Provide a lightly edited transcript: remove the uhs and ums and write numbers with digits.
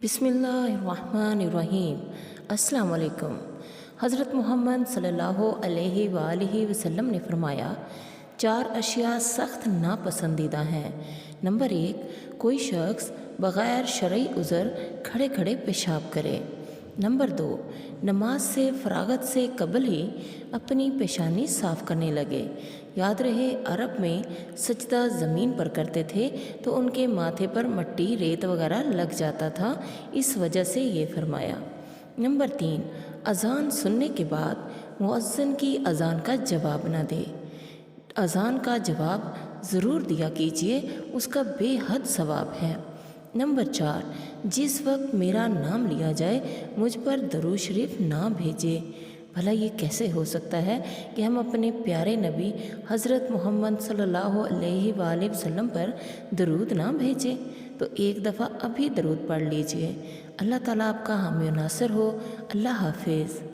بسم اللہ الرحمن الرحیم۔ السلام علیکم۔ حضرت محمد صلی اللہ علیہ وآلہ وسلم نے فرمایا، 4 اشیاء سخت ناپسندیدہ ہیں۔ نمبر 1، کوئی شخص بغیر شرعی عذر کھڑے کھڑے پیشاب کرے۔ نمبر 2، نماز سے فراغت سے قبل ہی اپنی پیشانی صاف کرنے لگے۔ یاد رہے، عرب میں سجدہ زمین پر کرتے تھے تو ان کے ماتھے پر مٹی ریت وغیرہ لگ جاتا تھا، اس وجہ سے یہ فرمایا۔ نمبر 3، اذان سننے کے بعد مؤذن کی اذان کا جواب نہ دے۔ اذان کا جواب ضرور دیا کیجیے، اس کا بے حد ثواب ہے۔ نمبر 4، جس وقت میرا نام لیا جائے مجھ پر درود شریف نہ بھیجے۔ بھلا یہ کیسے ہو سکتا ہے کہ ہم اپنے پیارے نبی حضرت محمد صلی اللہ علیہ وآلہ وسلم پر درود نہ بھیجیں؟ تو ایک دفعہ ابھی درود پڑھ لیجئے۔ اللہ تعالیٰ آپ کا حامی و ناصر ہو۔ اللہ حافظ۔